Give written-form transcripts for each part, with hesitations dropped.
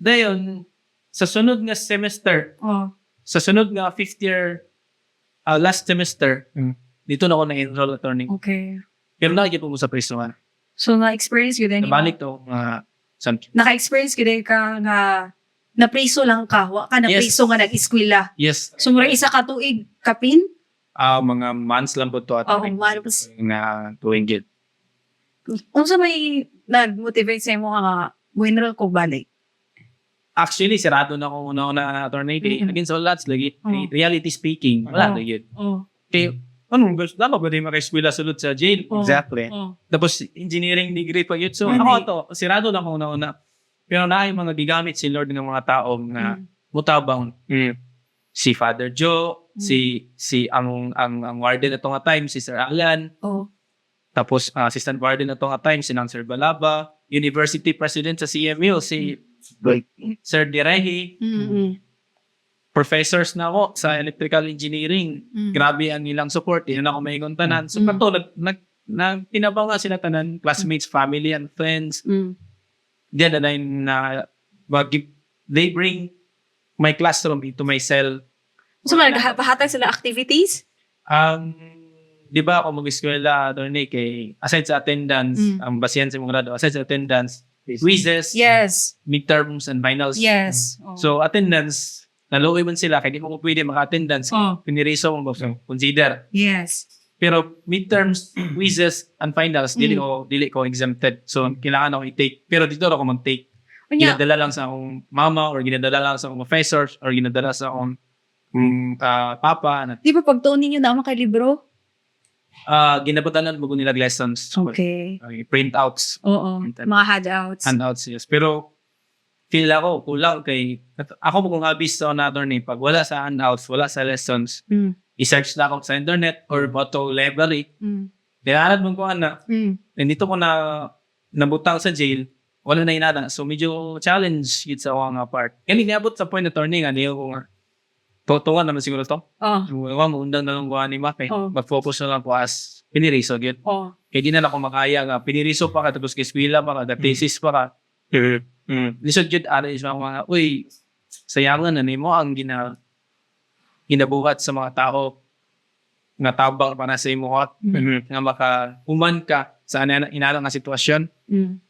Dayon, sa sunod nga semester, sa sunod nga 5th year, last semester, dito na ako na-enroll attorney. Okay. Pero nakikita mo sa prisuhan. So, na-experience yun din. Nabalik to, Naka-experience yun din ka nga na-priso lang ka. Wa ka na-priso nga nag-eskwela. yes, So, mura isa ka tuig kapin? mga months lang po to attorney. Months. Na tuwing gid. Kung sa may nag-motivate sa mo nga, enroll ko balik. Actually, sirado na ako una attorney. Against all odds, lagi. Reality speaking, wala na yun. Kaya, gusto na ba din maka-eskwela sulod sa jail? Exactly. Tapos, engineering degree pa yun. So, ako sirado na ako una. Pero na yung mga gigamit si Lord ng mga tao na mutabang. Si Father Joe, si ang warden na nga time, si Sir Alan. Tapos, assistant warden na nga time, si Sir Balaba. University president sa CMU, si Sir Direhi. Professors na ako sa electrical engineering. Grabe ang ilang support. Yan ako may tanan. So, kato, tinabang nga sila tanan, classmates, family, and friends. Diyan na they bring my classroom into my cell. So, pahatag sila activities? Di ba ako mag-eskwela, attorney, kay aside sa attendance, ang basihan sa mga grado, aside sa attendance, quizzes, Yes. midterms, and finals. Yes. So, attendance, naluoy man sila, kaya di mo pwede maka-attendance, piniriso mo consider. Yes. Pero midterms, quizzes, and finals, dili ko exempted. So, kailangan ako i-take. Pero dito ako mag-take. Ginadala lang sa akong mama, or ginadala lang sa akong professors, or ginadala sa akong papa. Di ba pagtuon ninyo na kay libro? Ginabutanan mo nila lessons. Okay. Printouts. Oo. Mga handouts. Handouts, yes. Pero, feel ako, kulang kay, ako mo kung habis sa attorney, pag wala sa handouts, wala sa lessons, i-search na ako sa internet or photo library. Dinanad mo ko na, nandito ko na nabutang sa jail, wala na inada. So, medyo challenge yun sa ako nga part. Kaya niabot sa point attorney nga, niyo ko nga, tutungan naman siguro to. Undang na lang ko ni Mac. Mag-focus na lang ko as piniriso. Kaya di na ako makaya nga. Piniriso pa ka, tapos kiskwila pa ka, thesis pa ka. Lisod yun, is mga, uy, sayangan na mo ang ginabuhat sa mga tao nga tabang para sa imo nga maka-human ka sa inalang nga sitwasyon.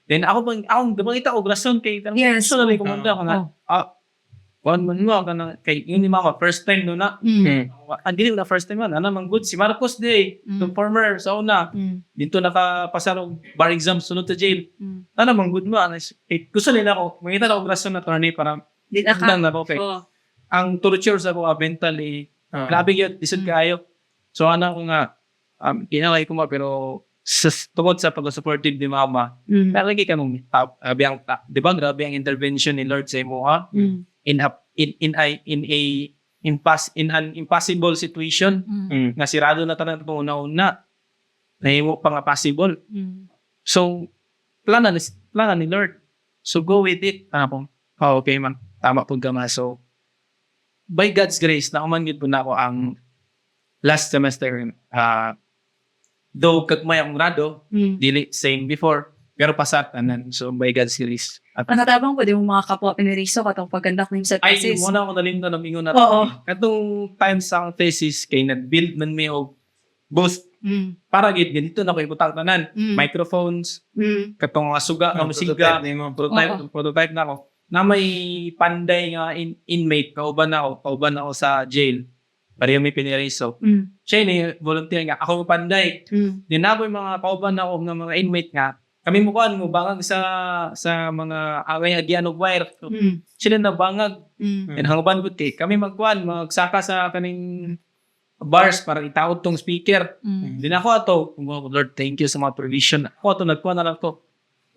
Then ako dabangita og rason kay yes. So na kumanda ka nga. One man mo kay yun ni mama first time no na. Hindi na first time man ana man good si Marcos Day, the former sa una. Dito nakapasarong bar exam sunod sa jail. Ana man good mo ana gusto nila ako mangita na og rason na attorney para di na ka. Okay. Ang torture sa ko mentally grabe yun lisod kayo. So ana ko nga kinalay ko pero tungkol sa pag-supportive ni mama, lagi ka nung di ba grabe ang intervention ni Lord sa imo in an impossible situation nga sirado na tanan po una nahimo pa nga possible. So plana ni Lord. So go with it. Okay man. Tama po gama. So by God's grace na umangit po na ako ang last semester though kagmay akong grado dili same before pero pasat tanan. So by God's grace. Natabang po di mo mga kapwa piniriso katong paggandak nim sa thesis. Ay, muna ako nalimta ng ingon na katong times sa tasis kay nag-build man mi og booth para gid ganito na ko ibutang tanan. Microphones, katong mga suga nga musiga, prototype na ako. Na may panday nga inmate kauban ako sa jail. Pareho may piniriso. Siya ni volunteer nga ako panday. Dinaboy mga kauban ako nga mga inmate nga kami mo bangag sa mga away agyan og wire. Sila na bangag. And hangban gud kay kami magsaka sa kaning bars para itaod tong speaker. Din ako ato, Lord, thank you sa mga provision. Ako ato nagkuha na lang to.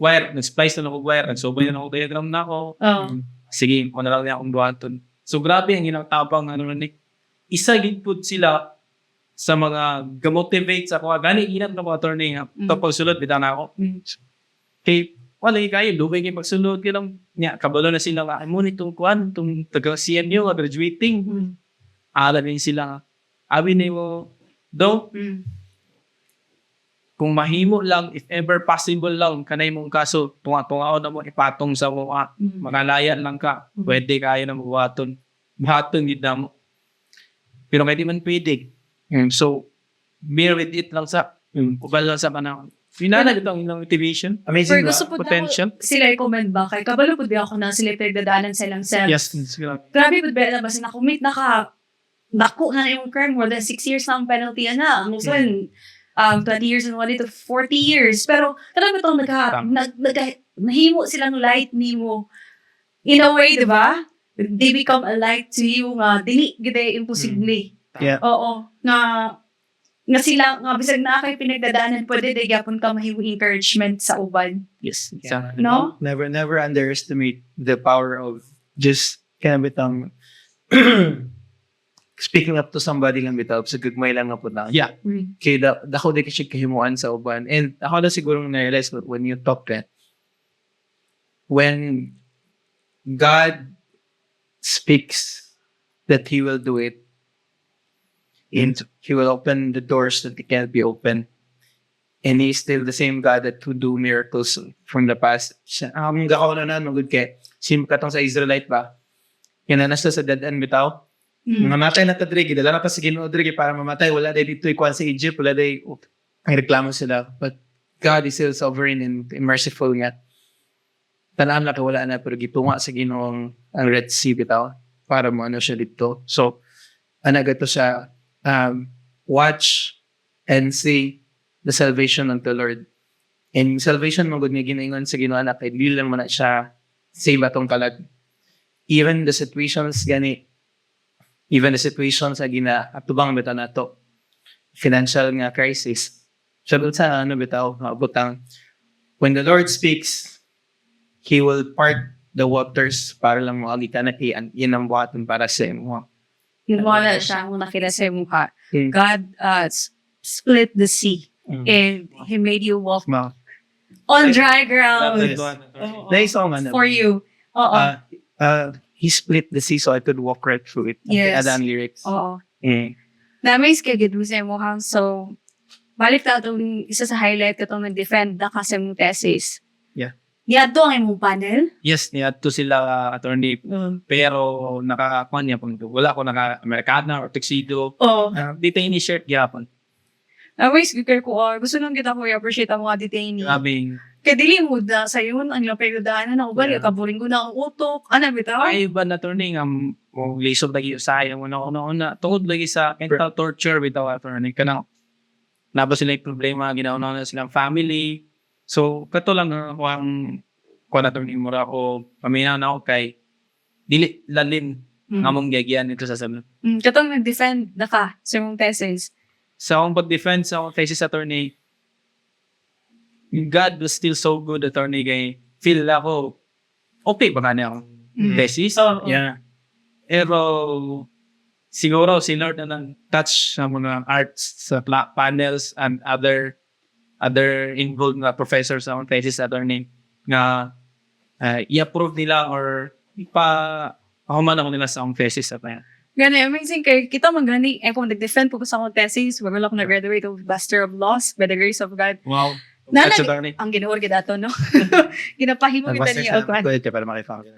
Wire, nag-splice na lang ako wire, nagsubay na ako diagram na ako. Sige, ko na lang niya akong buhaton. So grabe ang ilang tabang isa gid pud sila sa mga ga-motivate sa kuha. Gani inat na mga attorney nga. Pagsulod, bitan ako. Kay, wala kayo, lubay kayo pagsulod. Kaya lang, kabalo na sila nga, mo nitong kuhan, itong taga-CMU, graduating. Alam din sila nga. Abi na mo, do, kung mahimo lang, if ever possible lang, kanay mong kaso, tunga-tungaon na mo, ipatong sa mga, makalaya lang ka, pwede kayo na buhaton. Buhaton yun na mo. Pero kaya di man pwede. So, bear with it lang sa, kubal lang sa panahon. Finala ito ang ilang motivation. Amazing Pero ba? gusto po Potential. sila recommend ba? Kay kabalo po di ako na sila pinagdadaanan sa ilang self. Yes, siguro. Grabe po ba na basta nakumit dako na yung crime, more than 6 years na ang penalty na. Ang usan, 20 years and 1 to 40 years. Pero talaga itong nahimo sila ng light ni mo. In a way, di ba? They become a light to you nga, dili, gede, imposible. Yeah. Oo. Nga sila, nga bisag na kay pinagdadaanan, pwede di gyapon ka mahimo encouragement sa uban. Yes. Yeah. No? Never underestimate the power of just kind of bitang speaking up to somebody lang bitaw sa gagmay lang nga po na. Yeah. Kaya dako di kasi kahimuan sa uban. And ako na siguro na-realize when you talk that, when God speaks that He will do it, and He will open the doors that they can't be opened. And He's still the same God that who do miracles from the past. Gakaw na magod kay sim katong sa Israelite ba? Yan na nasa sa dead end bitaw. Mga matay na tadrigi, dala na pa sa Ginoo diri para mamatay, wala day dito ikuan sa Egypt, wala day ay reklamo sila. But God is still sovereign and merciful nga. Tanaan na wala na pero gitunga sa Ginoo ang Red Sea bitaw para mo ano siya dito. So ana gato sa watch and see the salvation of the Lord. And salvation mo gud nga ginaingon sa Ginoo na kay dili lang man na siya save atong kalag. Even the situations sa atubang bitaw nato, financial nga crisis. Sabi sa ano bitaw, butang, when the Lord speaks, He will part the waters para lang makakita na yan ang buhaton para sa imo. Yun mo na siya ang nakita sa mukha. Mm. God split the sea and He made you walk on dry ground Dahil sa nga for you. Oo. He split the sea so I could walk right through it. Yes. Ada ang lyrics. Oo. Mm. Na-amaze ka gid mo sa mukha. So, balik na itong isa sa highlight itong nag-defend na kasi mong thesis. Yeah. Yado ang imong panel? Yes, niya to sila attorney. Pero nakakuha niya po. Wala ko naka-Americana or tuxedo. Oo. Detainee shirt gyapon. Na-amaze ka ko. Gusto nang kita ko i-appreciate ang mga detainee. Grabing. Kaya dili mo na sa yun, ang lapay ko daanan ako ba? Yeah. Kaburing ko na ang utok. Ano bitaw? Ay ba na attorney nga mo lisod lagi sayang una tungod lagi sa mental torture bitaw attorney kanang naba sila yung problema ginauna na silang family. So kato lang ang kuan attorney mura ko paminaw na ako kay dili lalin nga mong gagyan ito sa sabi. Katong nag-defend na ka sa mong thesis. Sa akong pag-defend sa akong thesis attorney, God was still so good attorney kay feel ako okay ba kanya akong thesis? Yeah. Pero siguro si Lord na nang touch sa mga arts sa panels and other involved na professors sa akong thesis attorney nga i-approve nila or ipa-human ako nila sa akong thesis at yan. Gani, amazing kay kita man gani. Kung nag-defend po ko sa akong thesis, wala ko nag-graduate of Master of Laws by the grace of God. Wow. Nana, That's attorney. ang ginuor kita to, no? Ginapahimo kita niya. Pwede para makita ko.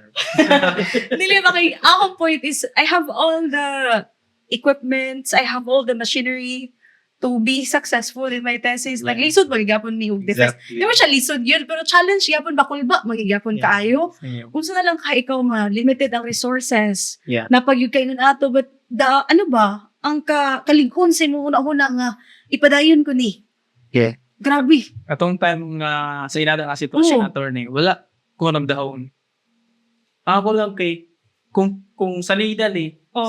Dili ba kay, akong point is, I have all the equipments, I have all the machinery to be successful in my thesis. Right. Naglisod, magigapon ni og defense. Di mo siya lisod yun, pero challenge yapon bakul ba? Magigapon kaayo. Kung saan na lang ka ikaw limited ang resources. Yeah. Napag yung kayo ato, but ano ba? Ang kaligkon sa mo una-una nga, ipadayon ko ni. Yeah. Grabe. Atong time nga sa inada nga sitwasyon attorney, wala ko namdahon. Ako lang kay kung sa legal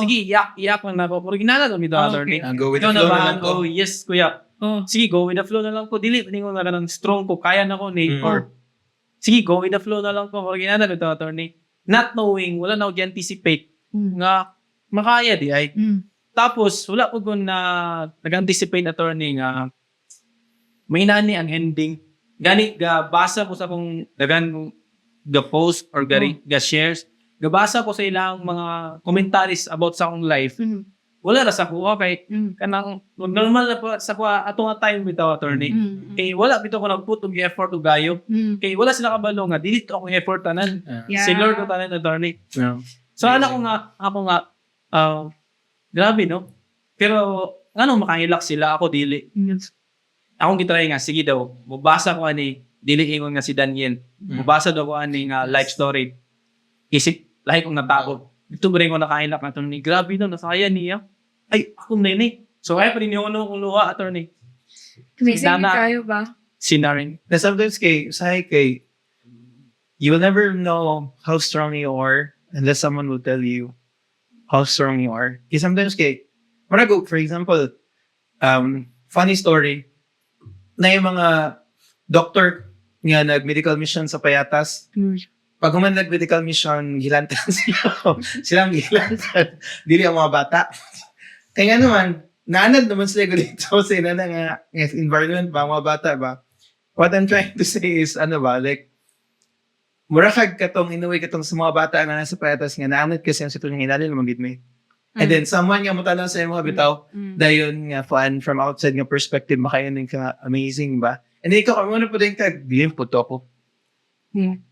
sige, iyak lang na ako. Pero ginala kami daw attorney. Go with Ikaw the flow ba? na lang ko. Oh, yes, kuya. Sige, go with the flow na lang ko. Dili, hindi ko na ng strong ko. Kaya na ko ni. Or, sige, go with the flow na lang ko. Pero ginala kami daw attorney. Not knowing, wala na ako anticipate nga makaya di ay. Tapos, wala ko na nag-anticipate attorney nga may nani ang ending. Gani, basa ko sa kung dagan the post or ga shares. Gabasa ko sa ilang mga commentaries about sa akong life. wala ra sa ko okay kanang normal na po sa ko ato nga time bitaw attorney. Kay wala bitaw ko nagput og effort og gayo. Kay wala sila kabalo nga dili to akong effort tanan. Yeah. Si Lord ko tanan attorney. Yeah. So ako nga grabe no. Pero ano makahilak sila ako dili. Akong gitry nga sige daw mubasa ko ani dili ingon nga si Daniel. Mubasa daw ko ani nga life story. Isip lahi kong natakot. Ito ba rin ko nakahilak na attorney. Grabe daw nasaya niya. Ay akong nini. So kaya pa rin yung unong luha attorney. Amazing Nana- kayo ba? Sinarin. Na sometimes you will never know how strong you are unless someone will tell you how strong you are. Kasi sometimes when I go, for example, funny story, na yung mga doctor nga nag-medical mission sa Payatas, pag human nag-medical mission, gilantan silang gilantan. Dili ang mga bata. Kaya nga naman, naanad naman sila dito sa ina na nga environment ba, mga bata ba. What I'm trying to say is, murakag katong inuwi katong sa mga bata nga nasa Payatas nga naanad kasi ang sitong hinalil magid me. And then someone nga mutanaw sa mga bitaw, dayon nga fan from outside nga perspective makayon ka amazing ba. And then ikaw ano po din ka dilim po to ko.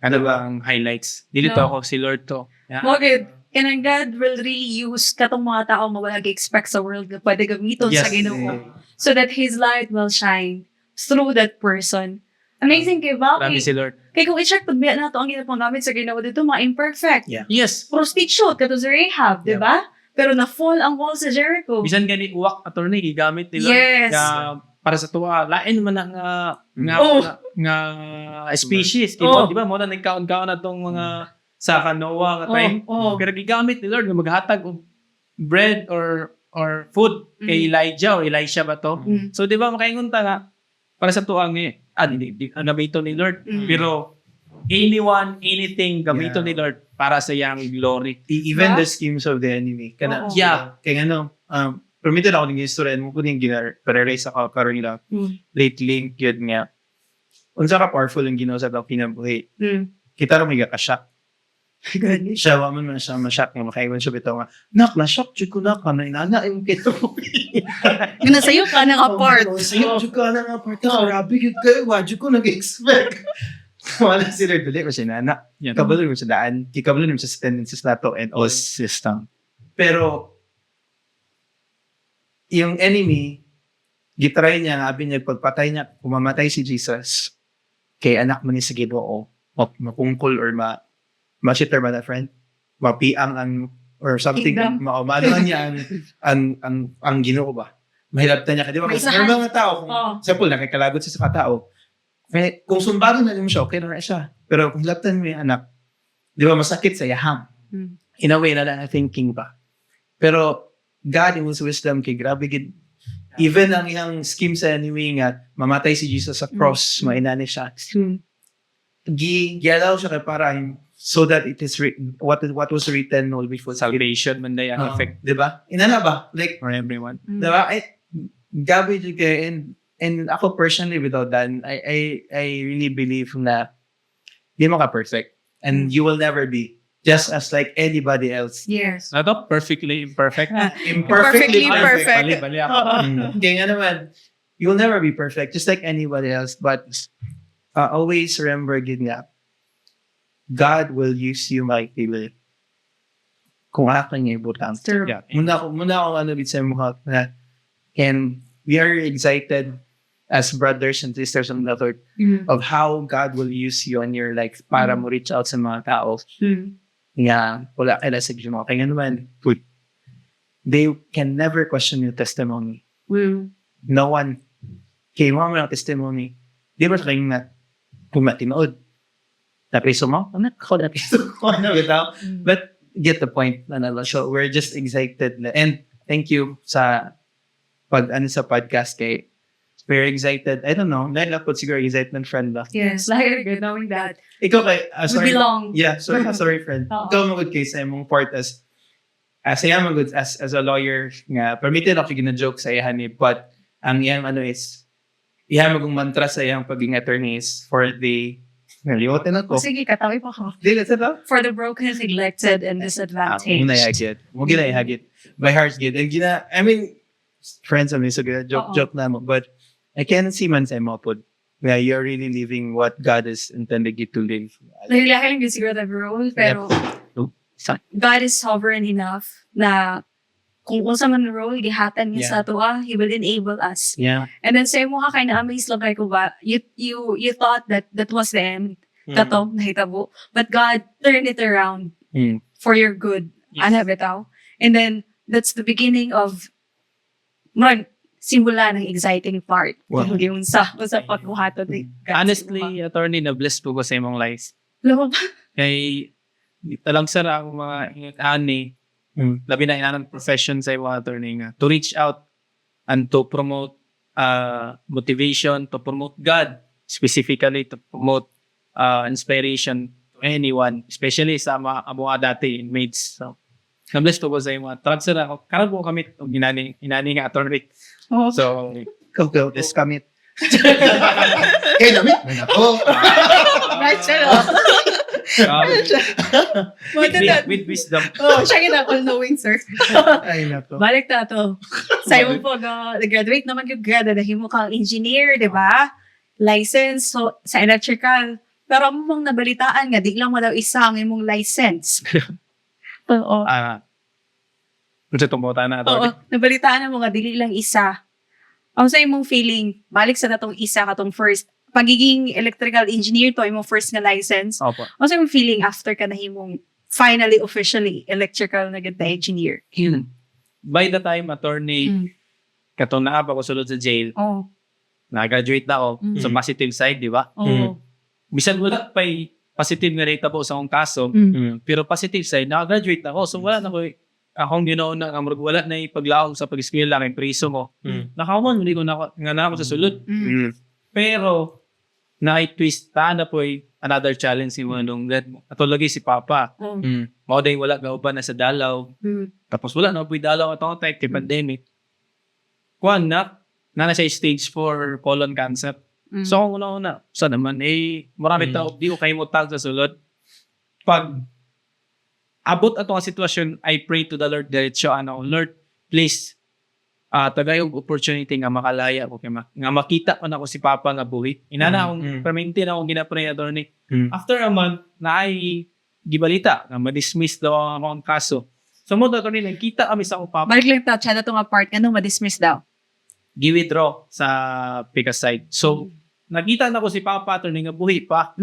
Ano ba ang highlights? Dili to No. ako, si Lord to. Yeah. Bakit? Kanang God will really use katong mga tao mawala expect sa world na pwede gamiton sa Ginoo so that His light will shine through that person. Amazing kay Marami Valky. si Lord. Kaya kung i-check pag na ito ang ginapangamit sa Ginoo dito, mga imperfect. Yeah. Yes. Prostitute, kato si Rahab, di ba? Pero na-fall ang wall sa Jericho. Bisan gani uwak attorney gigamit nila Yes. nga para sa tuwa lain man ang Oh. nga species di Oh. ba mo na nagkaon-kaon na tong mga sa Noah nga time pero gigamit ni Lord nga maghatag og bread or food kay Elijah o Elisha ba to so di ba makaingon ta nga para sa tuwa nga di gamito ni Lord pero anything gamito Yeah. ni Lord para sa iyang glory. Even Diba? the schemes of the enemy. Oo. Kana, Yeah. Kaya permitted ako ng istorya mo po yung ginare-raise ako karon nila lately yun nga. Unsa ka powerful yung ginawa sa tao kinabuhi. Kita rin may kakashock. Siya, waman man siya ma-shock nga makaiwan siya bitaw nga. Nak, na-shock jud ko na ka na inana yung kito. Nga nasayo ka ng apart. Sayo jud ka na apart. Grabe yun kayo. Wadyo ko nag-expect. Wala si Lord dali ko siya nana. Yan. Kabalo mo sa daan. Kabalo mo sa tendencies na to and all system. Pero, yung enemy, gitry niya, abi niya, pagpatay niya, kumamatay si Jesus, kay anak mo ni sa Ginoo, mapungkol or ma-shitter ba na friend? Mapiang ang, or something, Kingdom. maano niya ang Ginoo ba? Mahilabtan niya ka, di ba? May Kasi isahan. mga tao, kung, Oo. example, nakikalagot siya sa katao, kung sumbagan na niyo siya, okay na siya. Pero kung hilabtan mo yung anak, di ba, masakit sa yaham. In a way na lang thinking ba. Pero, God in His wisdom, kay grabe gid. Even ang iyang scheme sa enemy nga, mamatay si Jesus sa cross, mainani siya. Gi-allow siya kay para so that it is written, what was written will be fulfilled. Salvation man day ang effect Di ba? Inana ba? Like, for everyone. di ba? Gabi jud kay and ako personally without that, I really believe na di mo ka perfect. And you will never be. Just as like anybody else. Yes. Nato perfectly imperfect. Perfectly perfect. Bali ako. Kaya nga naman, you'll never be perfect, just like anybody else. But always remember, gid nga, God will use you makikili. Kung akin niya ibutang. True. Yeah. Muna ako bit sa mukha na, and we are excited as brothers and sisters in the Lord of how God will use you in your life para mo reach out sa mga tao. Nga, wala kaya sa Ginoo. Kaya naman, they can never question your testimony. No one kay mo ng testimony. Di ba sa kayong na pumatinood? Napiso mo? Ako napiso ko. But get the point. So we're just excited. And thank you sa sa podcast kay very excited. I don't know. Dahil ako siguro excitement friend ba? Yes. Like good knowing that. Ikaw kay, We sorry. belong. Yeah, sorry friend. Oo. Ikaw magod kay sa imong part as saya magod as a lawyer nga permitted ako gina-joke sa iyan ni but ang iyang is iyang magong mantra sa iyang pagiging attorney is for the Nalimutan ako. O sige, katawi pa ko. Dili sa to. For the broken, neglected, and Muna disadvantaged. yagit. Mo gina yagit. By heart's good. And I mean, friends of me, so good. Joke na mo. But I can see man sa mo po. Yeah, you're really living what God has intended you to live. Nahilahin lang yung siguro the role, pero God is sovereign enough na kung sa man role, gihatan niya sa ato, He will enable us. Yeah. And then say mo ka kay na-amaze lang kayo ba, you thought that was the end. Kato, nahitabo. But God turned it around for your good. Ano bitaw? And then, that's the beginning of simula ng exciting part. Wow. Yung sa pagbuhato ni God. Honestly, attorney, na-bless po ko sa imong lives. Alam mo ba? Kay, talang sara ang mga ani, labi na inanang profession sa mga attorney nga, to reach out and to promote motivation, to promote God, specifically to promote inspiration to anyone, especially sa mga dati inmates. So, na-bless po ko sa mga transfer ako. Karang po kami itong inani nga attorney. Oh. So, Go, this commit. Kaya namin. Ako. Right, siya, with wisdom. Oh, siya kita all-knowing, sir. Ay, nako. Balik na to. Sa'yo mo po, nag-graduate naman yung grad, dahil mo kang engineer, di ba? License so, sa electrical. Pero mo mong nabalitaan nga, di lang mo daw isa ang imong license. Oo. Kung sa tumuta na Oo, attorney. nabalitaan na mo nga, dili lang isa. Ang sa imong feeling, balik sa natong isa, katong first, pagiging electrical engineer to, imong first nga license. Opo. Ang sa imong feeling after ka na himong finally, officially, electrical na ganda engineer? By the time attorney, katong naapa ko sulod sa jail, Oo. na-graduate na ako sa positive side, di ba? Oo. Bisan wala pa'y positive nga rate po sa akong kaso, pero positive side, naka-graduate na ako. So wala na ko, akong ginoon na, wala na ipaglaong sa pag-eskwela, kay preso ko. Nakaman, hindi ko na ako sa sulod. Pero, na-twist na po another challenge si Manong that atulagi si Papa. Mao day wala gauban na sa dalaw. Tapos wala na po dalaw atong type kay pandemic. Kuan na siya stage 4 colon cancer. So kung una sa naman marami tao di ko kayo mo tag sa sulod. Pag abot ato ang sitwasyon, I pray to the Lord diretso Lord, please tagay og opportunity nga makalaya ko kay nga makita ko na ko si Papa nga buhi. Inana akong permanente na akong ginapray attorney. After a month na ay gibalita nga ma-dismiss daw ang akong kaso. So mo attorney nagkita kami sa akong Papa. Balik lang ta, siya na itong apart, anong ma-dismiss daw? Gi-withdraw sa PICA side. So nakita na ko si Papa attorney nga buhi pa.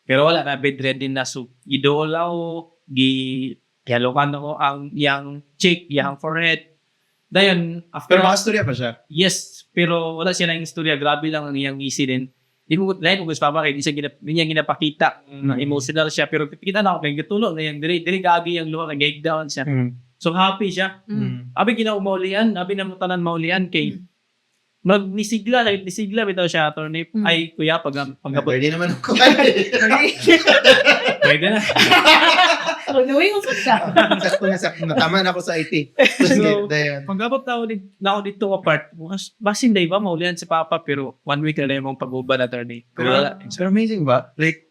Pero wala na bedridden na so idolaw gihalokan ako ang yang cheek, yang forehead. Dayon, after... Pero makastorya pa siya. Yes, pero wala siya ng istorya. Grabe lang ang iyang incident. Di mo, lahat ko gusto pa kaya di niya ginapakita. Emotional siya. Pero kita na ako, kaya gatulog na yan. Dili gagi yung luha, kaya down siya. So happy siya. Abi kinaumahulian, abi na mutanan maulian kay nisigla bitaw siya attorney. Ay kuya pagabot. Pwede naman ako. Pwede na. Knowing mo siya. Sakto na sakto. Natama na ako sa IT. So, Dayan. pagabot na ako dito apart, basin day ba maulian si Papa pero 1 week na lang yung pag-uban attorney. Pero wala. So amazing ba? Like,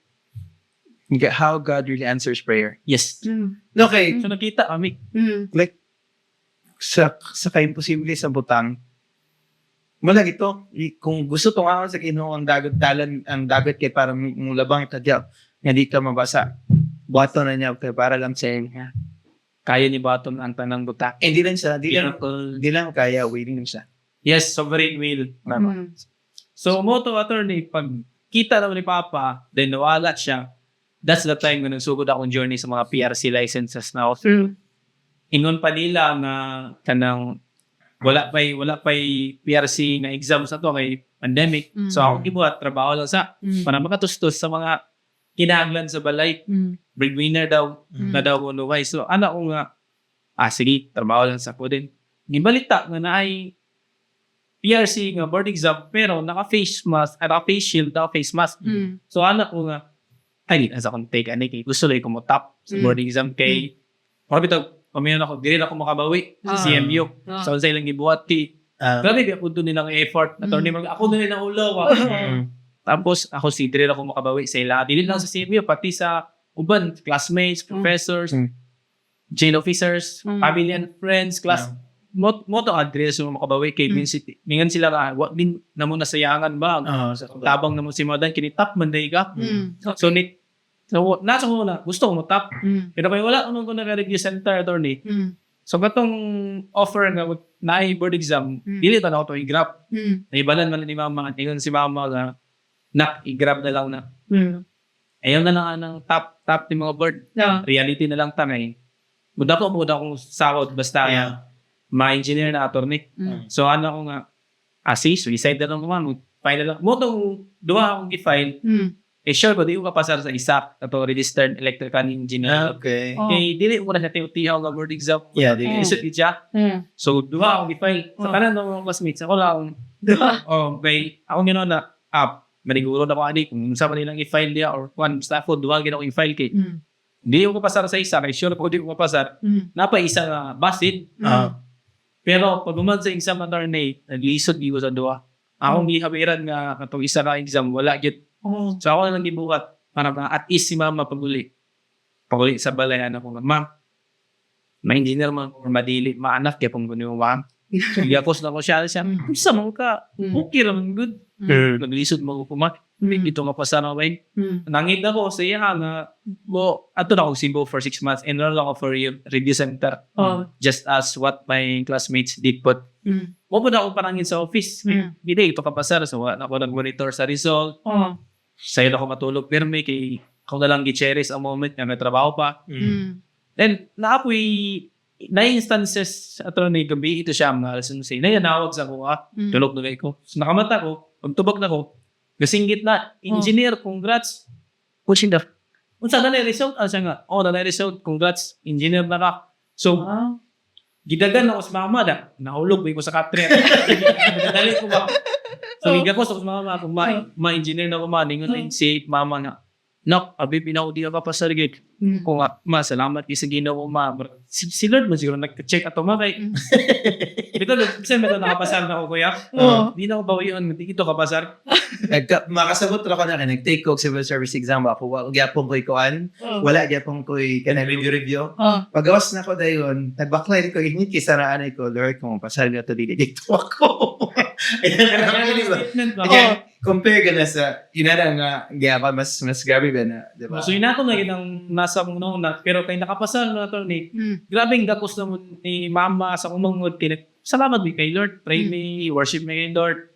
how God really answers prayer. Yes. Okay. So nakita kami. Like, sa ka-imposible sa butang, wala ito. Kung gusto to nga sa Ginoo ang dagat kay para mulabang itadyaw, nga di ka mabasa. Bato na niya kay para lang sa niya. Kaya ni Baton ang tanang buta. Hindi lang siya, di lang kaya, willing lang siya. Yes, sovereign will. So, moto attorney, pag kita naman ni Papa, then nawala siya, that's the time na nagsugod akong journey sa mga PRC licenses na ako. Ingon pa nila nga kanang wala pa'y PRC na exams na to kay pandemic. So ako gibuhat trabaho lang sa para makatustos sa mga kinahanglan sa balay. Breadwinner daw na daw ko nuway. So ana ko nga sige, trabaho lang sa ko din. Gibalita nga na ay PRC nga board exam pero naka-face mask, naka-face shield, naka-face mask. So ana ko nga ay asa kong take ani kay gusto lang ko mo top sa board exam kay bitaw paminan ako, dili na ako makabawi sa CMU. So, sa ilang gibuhat ki. Grabe, ako doon nilang effort. Attorney, ako doon nilang ulaw. Tapos ako si dire ako makabawi sa ila. Dili lang sa CMU pati sa uban classmates, professors, jail officers, family and friends, class mo to address mo makabawi kay mingan sila ka wa din namo nasayangan ba tabang namo si Modan kini top man day ka. So nasa ko na gusto ko mo top. Pero kay wala ko nung naka-review center attorney. So katong offer nga na board exam, dili ta na ako to i-grab. Naibalan man ni mama, ingon si mama na i-grab na lang na. Ayaw na lang ng top ni mga board. Reality na lang tanay. Muda ko akong sahod basta ma-engineer na attorney. So ano ko nga, suicide na lang naman. File na lang. Mo tong duha akong i-file, sure ko, di ko kapasar sa ISAC, ato registered electrical engineer. Okay. Kay dili ko na siya tiyo nga board exam. Yeah, di ko. Isot siya. So duha akong i-file. Sa kanan ng mga classmates, ako lang. Ako gano'n na, maniguro na ko ani kung saan nilang i-file niya or one staff ko, duha gano'n ko i-file kay. Hindi ko kapasar sa isa, kay sure ko di ko kapasar. Napa-isa nga basit. Pero pag umad sa exam attorney, nag-iisod ko sa duha. Akong gihabiran nga katong isa na exam, wala gyud. So ako na lang gibukat para at least si mama paguli sa balayan ako nga, ma'am, ma-engineer man or madili, maanak kaya pong kuno ma'am. So giyapos na ko siya, sa mga ka, okay raman good. Nag-iisod mo ko kumak. Ito nga pasara ba nangit ako sa iya nga ato na ako Cebu for 6 months enroll ako for review center just as what my classmates did put mo po na ako parangin sa office hindi ito kapasara so wala ako nag-monitor sa result sa'yo na ako matulog pero may kay ako na lang gi-cherish ang moment nga may trabaho pa then naapoy na instances ato na gabi ito siya mga alas 11 na yanawag sa ako tulog na ko so nakamata ko pagtubag na ko gasinggit na, engineer, congrats. Pushing the, unsa na result? Siya nga, na result, congrats, engineer na ka. So, gidagan ako sa mama na, nahulog ko sa katret. Dali ko ba? So, giga ko sa mama, kung ma-engineer na ko ningon si mama nga, nak, abi pinaudi ka pa sa rigid. Kung salamat kasi ginawa ko si Lord mo siguro nag-check ato kay ito, kasi meron nakapasar na ako kuya. Di na ako bawi yun, hindi ito kapasar. Makasabot ra ko na nag-take ko civil service exam ako. Wala gyapon ko ikuan. Wala gyapon ko kanang review. Pagawas na ko dayon, nagbackline ko ini kisaraan ko, Lord, kung pasar na to dito ako. Compare ka na sa inara nga gyapa mas grabe ba na, di ba? So yun ako na yun ang nasa mong na pero kay nakapasar na to ni grabing gakos na mo ni mama sa kumangod salamat mi kay Lord, pray me, worship me kay Lord.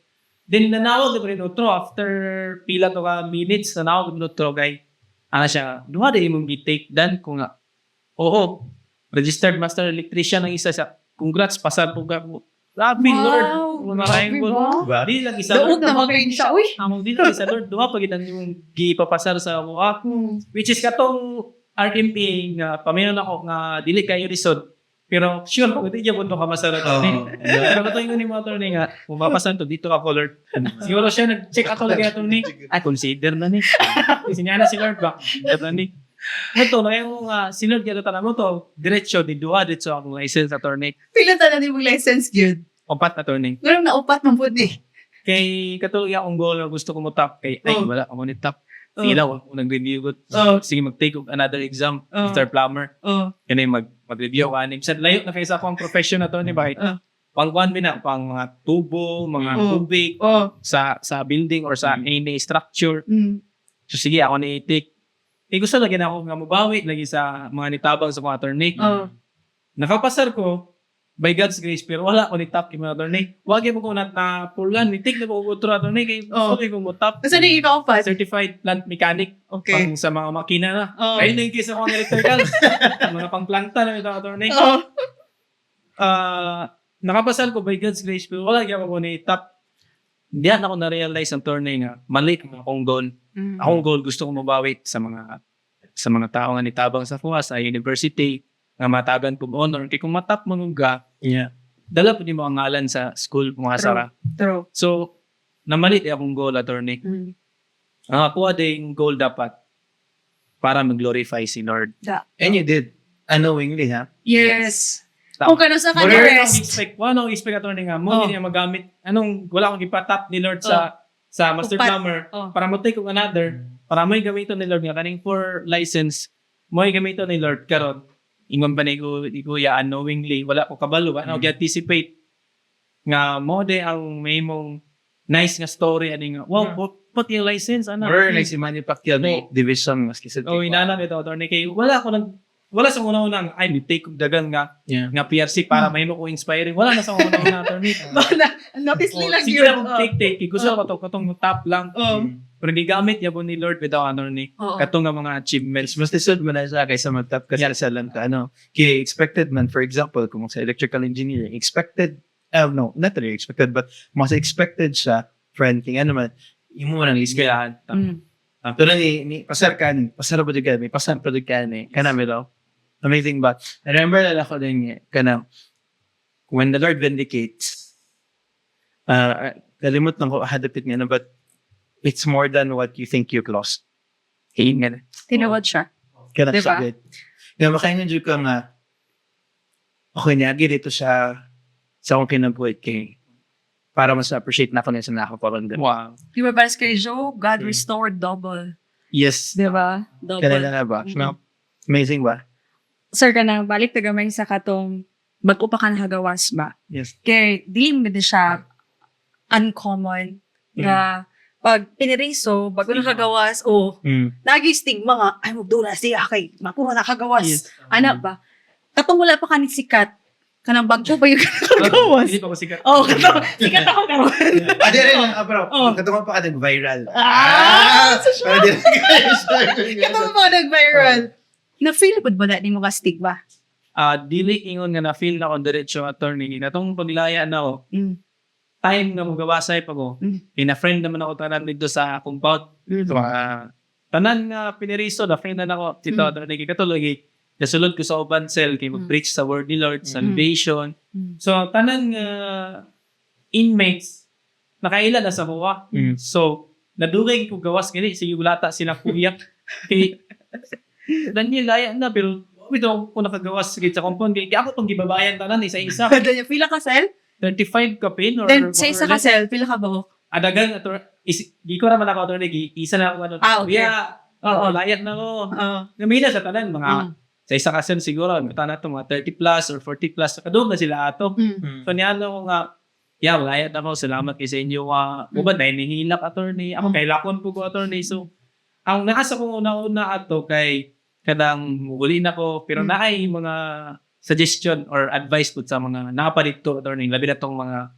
Then nanawag ko rin outro after pila to ka minutes nanawag ko outro kay siya duha day imong gi-take dan ko nga registered master electrician ang isa sa congrats pasar po ka grabe Lord maraming po di lang isa Daog na magayon siya, uy. Among dito isa Lord duha pag yung gipapasar sa ako which is katong RMP nga paminon ako nga dili kayo resod pero sure pag di niya punto ka masarap pero katong yung ni motor ni nga kung mapasan to dito ka Lord siguro siya nag-check ako lagi atong ni consider na ni sinyana si Lord ba ni ito na yung sinod kaya tanong mo to diretso di duha dito akong license attorney Pila ta na ni mong license gyud. 4 attorney Pero na upat man pud ni. kay katulog akong goal na gusto ko mo top kay wala ako ni top sige lang ako nag-review ko sige mag-take of another exam after plumber yun ay mag-review ko anim sa layo na kayo sa akong profession na to ni bakit pang pang mga tubo mga tubig sa building or sa any structure so sige ako ni take gusto lagi na ako nga mabawi lagi sa mga nitabang sa mga attorney nakapasar ko by God's grace pero wala ko ni top kay mga attorney wag mo ko na pulan ni take na ko utro attorney kay sorry ko mo top Kasi ni ikaw pa. certified plant mechanic pang sa mga makina na ayun na yung case ako ng electrical mga pang planta na ito attorney nakapasal ko by God's grace pero wala gyud ko ni top hindi ako na-realize ang attorney nga mali ang akong goal akong goal gusto ko mabawi sa mga tao nga nitabang sa FUA sa university nga matagan kong honor kay kung matap mo nga dala po ni mo ang ngalan sa school mga sara True. so namalit akong goal attorney ang ako din goal dapat para mag-glorify si Lord And you did unknowingly, ha? Yes. Tama. Kung kano sa wala kanya rest. akong expect attorney nga mo hindi niya magamit wala akong ipatap ni Lord sa sa master Upat. plumber, Oh. para mo take kung another, para mo gamiton ni Lord nga kaning for license, mo gamiton ni Lord karon. Ingon pa ni Kuya unknowingly, wala ko kabalo, wala ko anticipate nga mo de ang may mong nice nga story ani nga wow put yung license ana Or like si Manny Pacquiao, may division, maski sa oh inana ito attorney kay wala sa una-una ay may take og dagan nga Yeah. nga PRC para may mo ko inspiring wala na sa una-una attorney Notice oh, lang sige yun. na kung take kay gusto ko katong top lang pero hindi gamit niya po ni Lord without attorney Oo. katong nga mga achievements Mas lisod mo na siya kaysa mag-top kasi sa lang ka, kaya expected man, for example, kung sa electrical engineering, expected, no, not really expected, but mas expected siya, friend, kaya man, yung mo nang list kaya, pero ni pasar pa din ka, may pasar pa din ka ni, kanami daw, amazing ba? I remember na ako din, kanang, when the Lord vindicates, kalimut lang ko, hadapit nga na, but it's more than what you think you've lost. Kaya nga na. Tinawad siya. Kaya Diba? sa good. Kaya makaingan dyan ka nga, okay niya, dito siya sa akong kinabuhi kay para mas appreciate na ako na sa nakaparandan. wow Di ba parang kay Joe, God restored double. Yes. Di ba? Kaya Double. na ba? Mhm. No? Amazing ba? Sir, ka na, balik tagamay sa katong bago pa ka nahagawas ba? Yes. Kaya di mo din siya uncommon nga pag piniriso, bago nakagawas, naging stigma nga, ay, magdula siya kay makuha nakagawas. Yes. Anak ba? Katong wala pa ka ni sikat, kanang bago pa yung nakagawas. hindi pa ko sikat Oh, katong sikat ako karon. Adi rin lang, bro. Oh. Katungan pa ka nag-viral. Sa Para di katong pa nag-viral. Na-feel ba ba ni mo ka stigma? dili ingon nga na feel na ko diretso attorney natong paglaya na ako time nga magawasay pa ko ina-friend naman ako tanan dito sa compound so tanan nga piniriso na friend na ako dito attorney kay katuloy kasulod ko sa uban cell kay mag-preach sa word ni Lord salvation so tanan nga inmates nakaila na sa kuha so nadugay ko gawas kini sige ulata sila kuyak kay Daniel laya na pero ito ko nakagawas sa compound kaya ako tong gibabayan tanan isa-isa Danya, pila ka sel? 35 ka pin or Then, sa isa more or ka less. sel, pila ka ba? Adagan di ko naman ako isa na ako ano Okay. oo layak na ko gamina sa tanan mga sa isa kasi siguro tanan to mga 30 plus or 40 plus kadug na sila ato so niya ko nga layat ako salamat kay sa inyo uban na hinihilak attorney ako kay lakon po ko attorney so ang naasa ko una ato kay kadang muli na ko pero naay mga suggestion or advice po sa mga napadito attorney labi na tong mga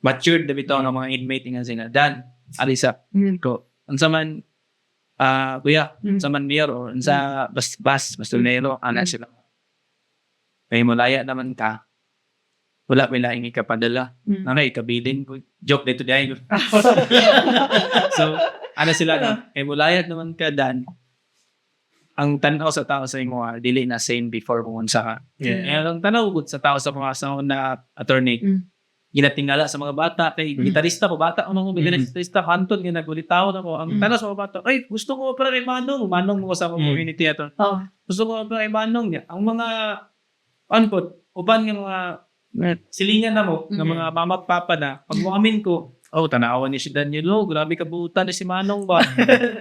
matured na bitaw ng mga inmate nga sila dan alisa ko unsa man kuya unsa man mayor or unsa bastonero ana sila kay mulaya naman ka wala may laing ikapadala nanay ikabilin ko joke dito diay so ana sila na kay mulaya naman ka dan ang tanaw sa tao sa imo dili na same before kung unsa ka. Ang tanaw gud sa tao sa mga sa na attorney. Ginatingala sa mga bata kay gitarista ko bata ano ko gitarista kanton nga nagulitaw na ko ang tanaw sa mga bata ay gusto ko para kay Manong mo sa community ato. Gusto ko para kay Manong niya. Ang mga anpod uban nga mga silingan na mo nga mga mama at papa na pag mo amin ko tanawan ni si Daniel grabe kabuutan ni si Manong ba.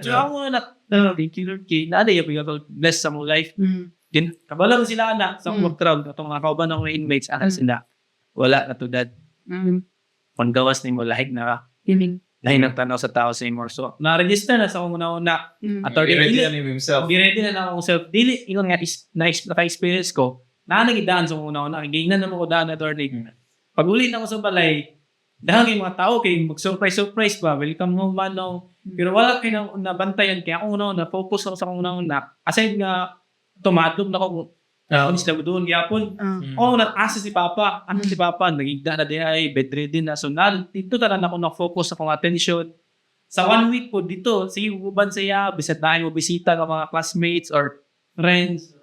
So ako thank you Lord kay naada yung bless sa mo life. Din kabalang sila na sa work-round katong mga kauban ng inmates sila wala na tudad. Panggawas ni mo lahig na lahig ng tanaw sa tao sa imo. So na-register na sa akong una attorney Ready na himself. ready na akong self dili ingon nga na-experience ko na nagidaan sa una gingnan na mo ko daan attorney. Pag uli na ako sa balay dahil yung mga tao kay mag-surprise pa welcome home Manong pero wala kay nabantayan kaya ako na focus ako sa una aside nga tumadlog na ako anis na doon gyapon nag-asa si Papa nagigda na di ay bedridden na so dito tanan ako na-focus akong attention sa 1 week po dito sige uban saya bisat dahil mo bisita ng mga classmates or friends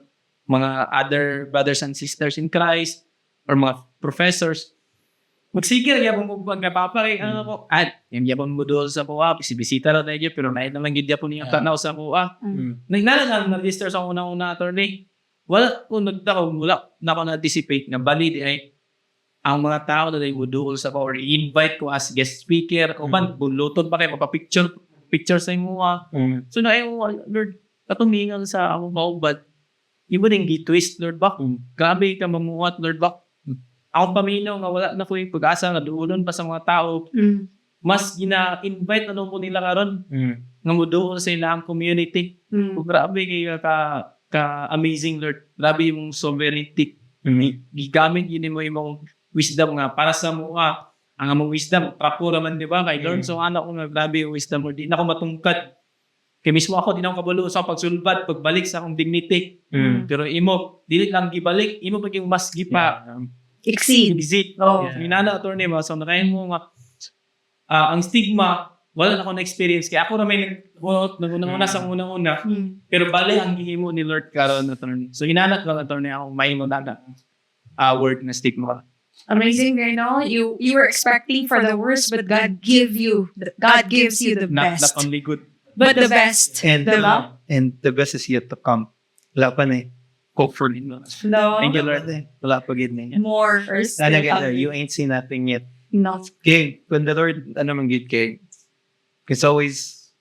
mga other brothers and sisters in Christ or mga professors magsigil gyapon mo nga Papa kay ko at yung gyapon mo doon sa kuha bisita ra tayo pero naid naman gid gyapon niya tanaw sa kuha nagnalang na-register sa una attorney wala ko nagtakaw wala na ako na-anticipate nga bali di ay ang mga tao na nagudul sa ko or invite ko as guest speaker o man bulutod pa kayo picture sa imo so na Lord katumingan sa akong kauban imo ding gi-twist Lord ba grabe ka mamuhat Lord ba ako paminaw nga wala na ko yung pag-asa nga duulon pa sa mga tao mas gina-invite ano po nila karon nga muduol sa ilang community grabe kayo ka amazing Lord grabe yung sovereignty gigamit yun mo imong wisdom nga para sa mga ang among wisdom kapura man di ba kay Lord so anak ko nga grabe yung wisdom Lord di na ko matungkad kay mismo ako di na ako kabalo sa pagsulbad pagbalik sa akong dignity pero imo dili lang gibalik imo paging mas gipa Exceed. Minana attorney mo so nakain mo nga ang stigma wala na ako na-experience kaya ako na may nag-una sa unang-una pero bali ang gihimo ni Lord karon attorney so hinanat lang attorney ako may mo dada word na stigma. Amazing, you were expecting for the worst, but God gives you the Not best. only good. But the best. And, Diba? and the best is yet to come. Wala pa na eh. Hopefully. No. No. Thank you, Lord. Wala pa gid na. More or still coming. You ain't seen nothing yet. No. Okay, when the Lord, man gid kay, it's always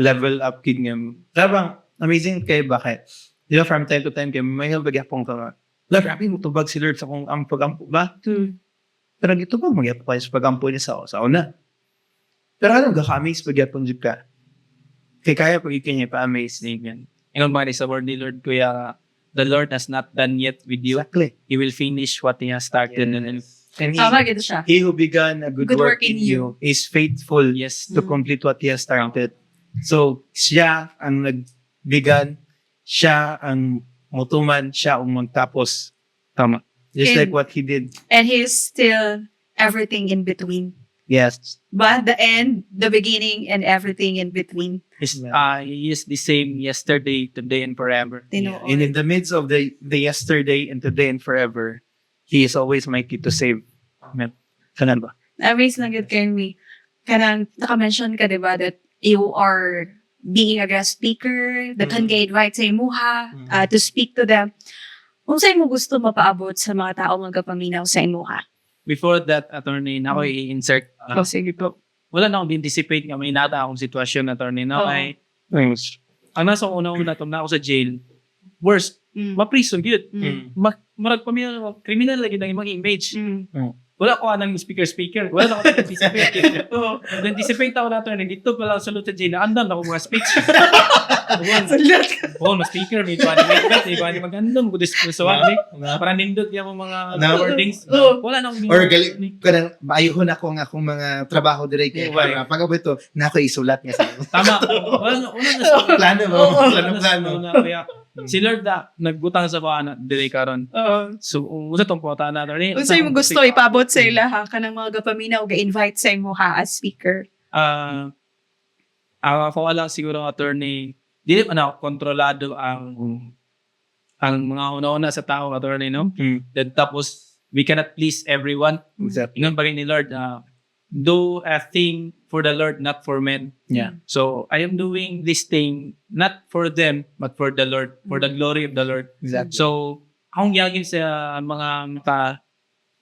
level up kid nga. Labang, amazing kay bakit? Di ba from time to time kay may bagapong ka. La, grabe mo tubag si Lord sa kung ang pagampo ba? Pero gito ba magyapon pa sa pagampo niya sa una. Pero anong gaka-amaze pagyapon jud ka? Kaya pag ikanya pa-amaze Amen. Ingon mga sa word ni Lord, kuya, the Lord has not done yet with you. Exactly. He will finish what He has started. And And Tama, gito siya. he who began a good work in you is faithful yes, to complete what he has started. So, siya ang nagbigan, siya ang mutuman, siya ang magtapos. Tama. Just And- like what he did. And He's still everything in between. Yes. But the end, the beginning, and everything in between. He is the same yesterday, today, and forever. Tinuod. And in the midst of the yesterday and today and forever, he is always mighty to save. Amen. Kanan ba? Amazed lang yun, Kermy. Kanang, naka-mention ka, diba, that you are being a guest speaker, that can invite sa imuha, to speak to them. Kung sa'yo mo gusto mapaabot sa mga tao magkapaminaw sa imuha? Before that, attorney, na ako i-insert. Sige po. Wala na akong anticipate nga may nata akong sitwasyon, attorney. No, Oo. ay, ang nasa una-una, na ako sa jail, worst, ma-prison, yun. Marag pamilya, criminal lagi ng imong image. Wala ko anang speaker. Wala na ako anticipate. Anticipate ako na attorney. Dito pala sa Luta Jail, naandan ako mga speech. Oo, na speaker. May iba ni Megat, may iba ni magandang. Kung diskusuan, para nindot yung mga wordings. Wala na akong Or kanang maayuhon ako ng akong mga trabaho dire kay para pag ito na ako isulat nga sa Tama. Wala na plano mo. Plano. Kaya, si Lord nagbutang sa kuha dire karon. So, usa tong puta na attorney. Kung sa'yo mo gusto ipabot sa ila ha, kanang mga gapaminaw, ga-invite sa imuha as speaker. Ako lang siguro attorney, dili man ako kontrolado ang mga una-una sa tao attorney, no? Then tapos, we cannot please everyone. Exactly. Ingon pa rin ni Lord, do a thing for the Lord, not for men. Yeah. So, I am doing this thing, not for them, but for the Lord, for the glory of the Lord. Exactly. So, akong yagin sa mga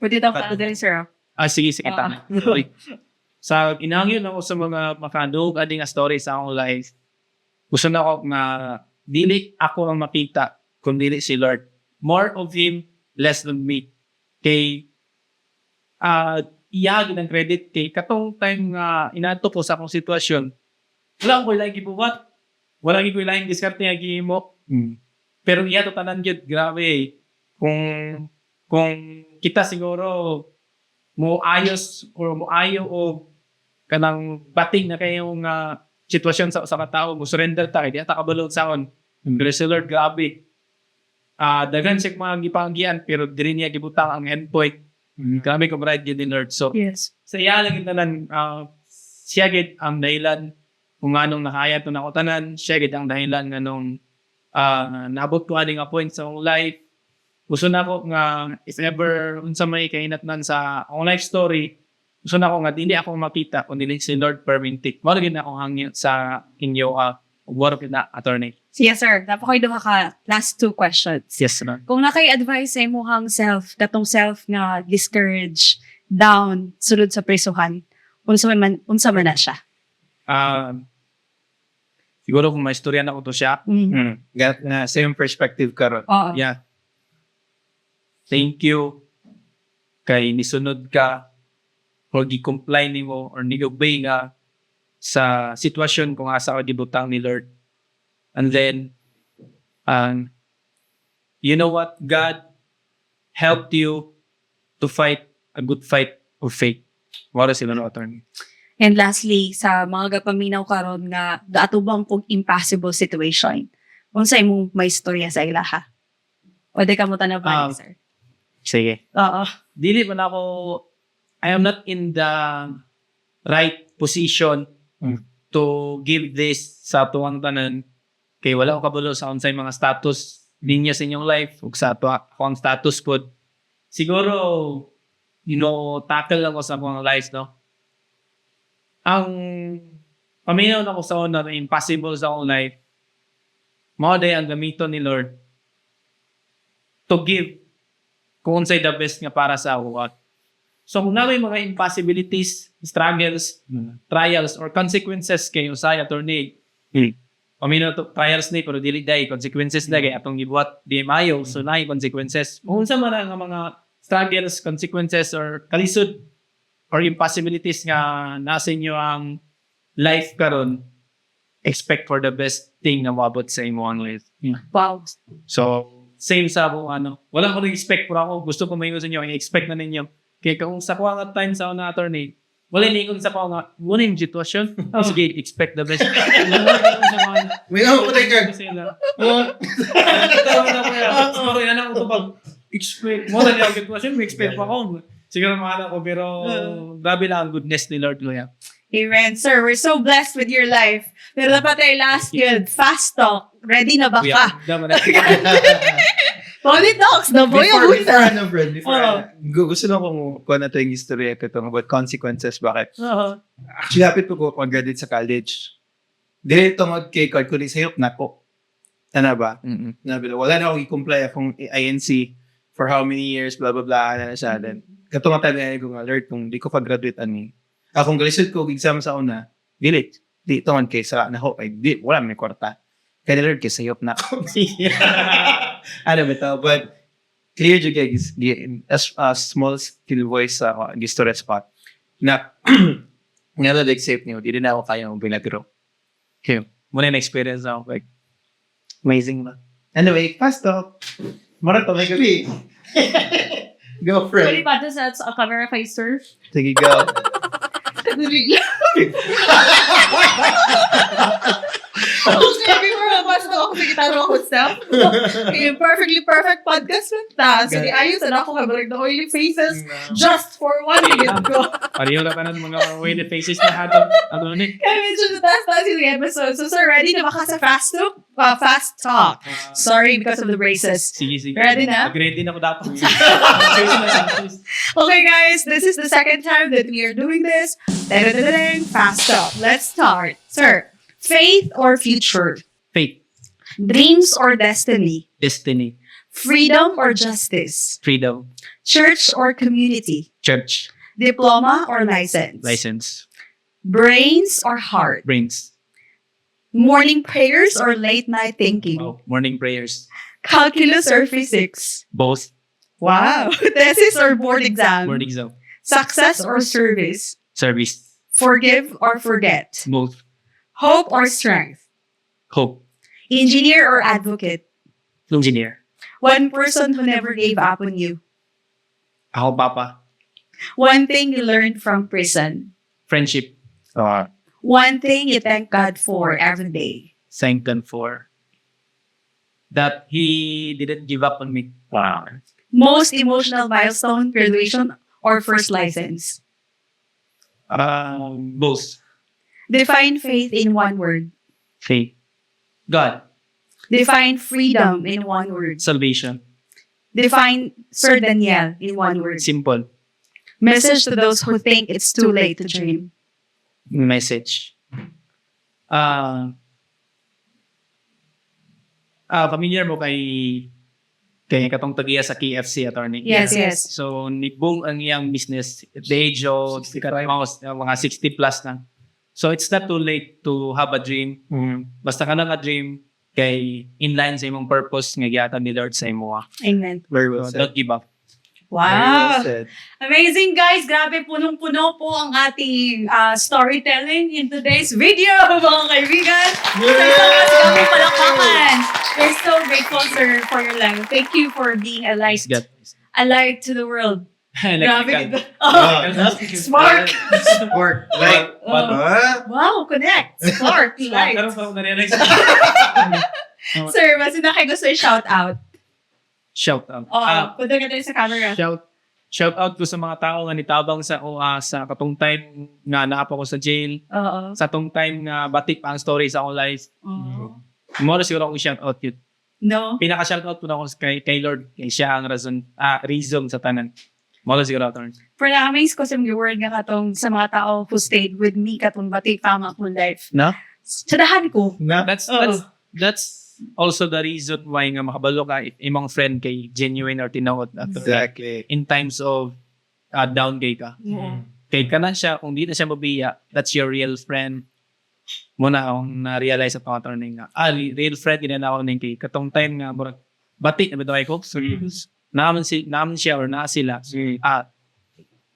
Pwede daw ka din, sir. sige, tama. Sorry. Sa inangin ako sa mga makadog ading story sa akong life. Gusto na ako na dili ako ang makita, kundi si Lord. More of Him, less than me. Kay iyagin ang credit kay katong time nga inato ko sa akong sitwasyon. Wala ko ilang gibuhat. Wala ko ilang diskarte nga gihimo. Pero iya to tanan gyud grabe. Kung kita siguro mo ayos or mo ayo o kanang bating na kayong sitwasyon sa katao mo surrender ta kay di ata kabalo sa on. Pero si Lord grabe. Daghan siya mga gipanggian pero diri niya gibutang ang endpoint. Grabe ko bride yun ni Lord. So, Yes. sa iya lang tanan siya gid ang dahilan kung anong nakaya to nako tanan, siya gid ang dahilan nganong naabot ko aning a point sa akong life. Gusto na ko nga if ever unsa may kainatnan sa akong life story, gusto na ko nga dili ako makita kundi si Lord permintic. Mao gid na akong hangyo sa inyo What of na, attorney? Yes, sir. Napakoy duha ka. Last 2 questions. Yes, sir. Kung nakay-advise sa imuhang self, katong self nga discourage, down, sulod sa prisuhan, unsa man na siya? Siguro kung may istorya na ko to siya, Na same perspective karon. Oo. yeah. Thank you kay nisunod ka or gi-comply nimo or ni-obey nga sa sitwasyon kung asa ka gibutang ni Lord. And then, you know what? God helped you to fight a good fight of faith. Wala sila no, attorney. And lastly, sa mga gapaminaw karon nga gaatubang kong impossible situation. Unsa imong may istorya sa ilaha? Pwede ka mo tanaban, sir. Sige. Oo. Dili man ako, I am not in the right position to give this sa tuwang tanan kay wala ko kabalo sa unsay mga status ninya sa inyong life ug sa ato ako ang status pod. Siguro, tackle lang ko sa akong life, no? Ang paminaw na ko sa una na impossible sa akong life, mao day ang gamiton ni Lord to give kung unsay the best nga para sa ako. So kung na may mga impossibilities, struggles, trials, or consequences kay usay attorney, paminaw to trials ni pero dili day consequences na kay atong gibuhat di maayo so naay consequences. Kung unsa man ang mga struggles, consequences, or kalisod or impossibilities nga nasa inyo ang life karon, expect for the best thing na mabot sa imo ang life. Wow. So, same sa ako, wala ko nag-expect pero ako, gusto ko mahingo sa inyo, i-expect na ninyo. Kaya kung sa kuha nga time sa una attorney, wala ningon sa kuha nga, wala yung sitwasyon. Sige, expect the best. May ako tayo ka. Sorry, yan ako ito pag expect. Mo na niya ang sitwasyon, may expect pa ako. Siguro makala ko, pero grabe lang ang goodness ni Lord Kuya. Amen, sir. We're so blessed with your life. Pero dapat tayo last good. Fast talk. Ready na ba ka? Solid talks. Na boy ang Gusto lang kung na ito yung history ito about consequences. Bakit? Oo. Actually, hapit po ko pag-graduate sa college. Dili tungod kay Kod kundi sayop na ko. Ano ba? Wala na akong i-comply akong INC for how many years, blah, blah, blah, na siya. Then, katong tabi ko nga, Lord, kung di ko pag-graduate ani, akong galisod ko exam sa una, di tungod kay sa naho, ay di, wala may kwarta. Kaya Lord, kay sayop na ako. Ano ba ito? But, clear jo guys, a small still voice sa gistorya spot, na, nga na safe niyo, di din ako kaya mong binagro. Okay. Muna yung experience ako. Like, Amazing ba? Anyway, fast talk. Mara to, may gabi. Go, Pwede friend. ba ito sa camera face, sir? Sige, go. Perfectly perfect podcast with that. Sige, ayos na ako kabalag na oily faces just for 1 minute ko. pareho na pa ng mga weighted faces na hatong attorney. Kaya medyo na-taas yung episode. So, sir, ready na ba ka sa fast talk? Fast talk. Sorry because of the braces. Sige. Ready na? Mag-ready na ako dapat. Okay, guys, this is the second time that we are doing this. Da-da-da-da-dang, fast talk. Let's start. Sir, faith or future? Faith, Dreams or destiny? destiny, Freedom or justice? freedom, Church or community? church, Diploma or license? license, Brains or heart? brains, Morning prayers or late night thinking? morning prayers, Calculus or physics? both, Wow. Thesis or board exam? board exam, Success or service? service, Forgive or forget? both, Hope or strength? hope, Engineer or advocate? engineer, One person who never gave up on you. ako papa, One thing you learned from prison. friendship, One thing you thank God for every day. thank God for that He didn't give up on me. Wow. Most emotional milestone, graduation, or first license. Both, Define faith in one word. faith, God, Define freedom in one word. salvation, Define Sir Daniel in one word. simple, Message to those who think it's too late to dream. message. Familiar mo kay katong tagiya sa KFC attorney. Yes, yes. So nag-boom ang iyang business at the age of 65. mga 60 plus na. So it's not too late to have a dream. Basta ka na dream kay inline sa imong purpose nga gihatag ni Lord sa imo. Amen. Very well So said. don't give up. Very Wow. well said. Amazing, guys. Grabe, punong-puno po ang ating storytelling in today's video, mga kaibigan. Sir Thomas, kami palakpakan. We're so grateful, sir, for your life. Thank you for being a light to the world. Grabe. Smart. Sport. Like, Wow, connect. Smart. Light. Sir, basta na kayo gusto i-shout out. Shout out. Punta ka tayo sa camera. Shout out ko sa mga tao nga nitabang sa sa katong time nga naapa ko sa jail. Oo. Sa tong time nga batik pa ang story sa akong life. Oo. Mo na siguro akong shout out yun. No? Pinaka-shout out ko na ako kay Lord. Kay siya ang reason sa tanan. Mo na siguro ako. For na-amaze ko sa mga word nga katong sa mga tao who stayed with me katong batik pa ang akong life. No? Sa dahan ko. That's also the reason why nga makabalo ka if imong friend kay genuine or tinawad Exactly. in times of down kay ka. Kay ka na siya, kung di na siya mabiya, that's your real friend. Muna akong na-realize at attorney nga, real friend, ginana ako ng kay katong time nga, murag, batik na ba ko? So, naman siya or na sila.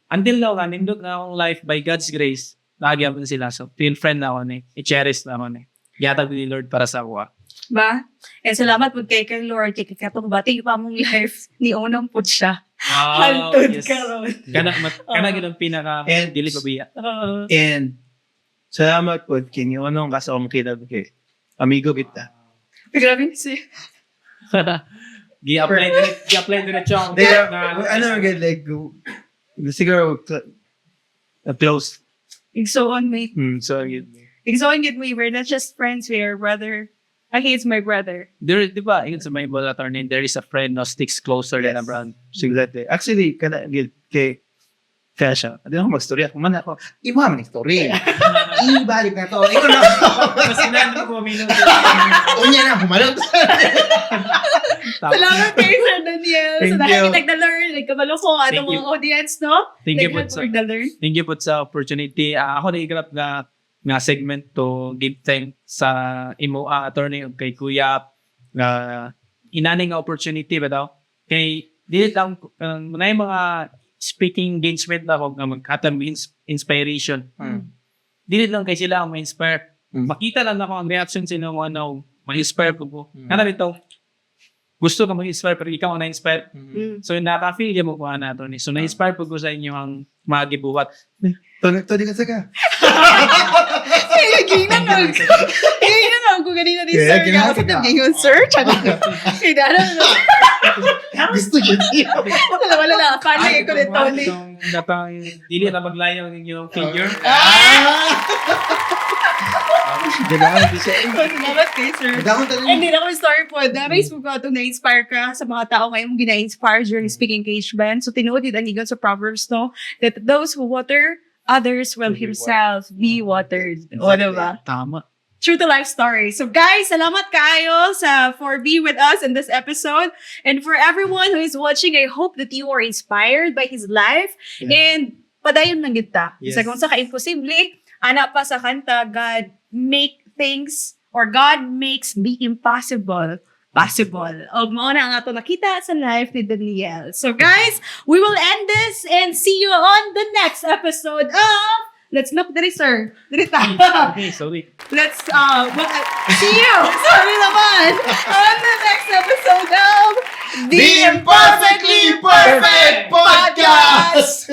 Until now, nindot na akong life by God's grace, nagyapan sila. So, real friend na ako ni. I-cherish na ako ni. Yatag ni Lord para sa ako. Ba? Salamat po kay Lord, kay katong batik pa mong life, ni unang po siya. Hantod ka ron. Kana ginang pinaka And- dili pabiya. And, salamat po, kinyo ka sa kita kay amigo kita. Grabe si. Gi-apply diretso ang Good, like, siguro, close. Igsoon, mate. So, yun. Igsoon, get me. We're not just friends, we are brother. Okay, it's my brother. There, di ba, yun sa Bible attorney, there is a friend no sticks closer than a brother. Exactly. Actually, kay kaya siya, hindi ako mag-story. Ako man ako, iba man yung story. Ibalik na to. Ikaw na. Mas sinanong ko minuto. Unya na, humalot. Salamat kay Sir Daniel. Thank Sa you. nakikita na learn. Nagkabalo ko Thank atong you. mga audience, no? Thank you po sa the learn. Thank you po sa opportunity. Ako na-igrap nga segment to give thanks sa imo attorney ug kay Kuya nga inani nga opportunity ba daw kay dili lang na mga speaking engagement na ako nga maghatag inspiration. Dili lang kay sila ang ma-inspire. Makita lang ako ang reaction sa inyo ano ma-inspire ko po. Kana dito gusto ka mag-inspire pero ikaw ang na-inspire. So naka-feel mo ko na attorney. So na-inspire po ko sa inyo ang mga gibuhat. Todi ka saka. Ginanag ko ganina ni Sir. Kapag nag-ingon, Sir. Kaya Gusto yun. wala na. Paano ko ni Tony? Dili na maglayo ng inyong figure. Ganahan di siya. Salamat kay Sir. Hindi na ko story po. Na-amaze mo ko itong na-inspire ka sa mga tao ngayon mong gina-inspire during speaking engagement. So, tinuod din ang igon sa Proverbs, no? That those who water, others will himself be watered. O, diba? Tama. True to life story. So guys, salamat kayo for being with us in this episode. And for everyone who is watching, I hope that you are inspired by his life. And padayon lang kita. Yes. Sa kung sa ka-imposible, anak pa sa kanta, God makes the impossible possible. O mo na ang ato nakita sa life ni Daniel. So guys, we will end this and see you on the next episode of Let's Look Diri, Sir. Diri ta. Okay, sorry. Let's see you. Sorry naman. On the next episode of The Imperfectly Perfect Podcast!